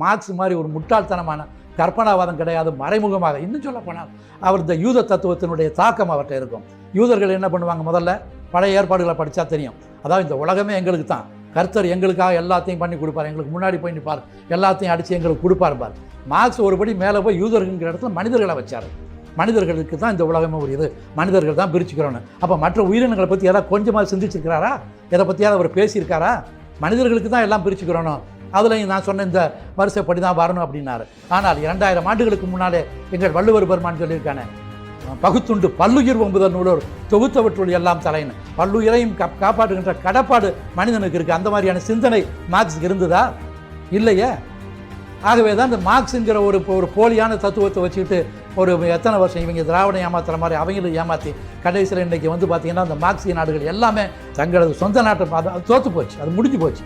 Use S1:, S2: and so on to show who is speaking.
S1: Marks மாதிரி ஒரு முட்டாள்தனமான கற்பனாவாதம் கிடையாது. மறைமுகமாக இன்னும் சொல்ல போனால் அவர் இந்த யூத தத்துவத்தினுடைய தாக்கம் அவர்கிட்ட இருக்கும். யூதர்கள் என்ன பண்ணுவாங்க, முதல்ல பழைய ஏற்பாடுகளை படித்தா தெரியும். அதாவது இந்த உலகமே எங்களுக்கு தான், கர்த்தர் எங்களுக்காக எல்லாத்தையும் பண்ணி கொடுப்பார், எங்களுக்கு முன்னாடி போய் நிற்பார், எல்லாத்தையும் அடித்து எங்களுக்கு கொடுப்பார் பார். மார்க்ஸ் ஒருபடி மேலே போய் யூதர்கள்ங்கிற இடத்துல மனிதர்களை வச்சார். மனிதர்களுக்கு தான் இந்த உலகமே ஒரு இது, மனிதர்கள் தான் பிரிச்சுக்கிறோன்னு. அப்போ மற்ற உயிரினங்களை பற்றி ஏதாவது கொஞ்சமாக சிந்திச்சிருக்கிறாரா? எதை பற்றியாவது அவர் பேசியிருக்காரா? மனிதர்களுக்கு தான் எல்லாம் பிரிச்சுக்கிறோம், அதுலேயும் நான் சொன்ன இந்த வரிசைப்படி தான் வரணும் அப்படின்னாரு. ஆனால் 2000 ஆண்டுகளுக்கு முன்னாலே எங்கள் வள்ளுவர் பெருமான் சொல்லியிருக்கானே, பகுத்துண்டு பல்லுயிர் ஒன்புதல் நூலோர் தொகுத்தவற்றுள் எல்லாம் தலைன்னு. பல்லுயிரையும் காப்பாற்றுகின்ற கடப்பாடு மனிதனுக்கு இருக்குது. அந்த மாதிரியான சிந்தனை மார்க்ஸுக்கு இருந்ததா? இல்லையே. ஆகவே தான் இந்த மார்க்ஸுங்கிற ஒரு போலியான தத்துவத்தை வச்சுக்கிட்டு ஒரு எத்தனை வருஷம் இவங்க திராவிடம் ஏமாத்துற மாதிரி அவங்களும் ஏமாற்றி கடைசியில் இன்றைக்கி வந்து பார்த்திங்கன்னா அந்த மார்க்சிய நாடுகள் எல்லாமே தங்களது சொந்த நாட்டை அது தோற்று போச்சு, அது முடிஞ்சு போச்சு.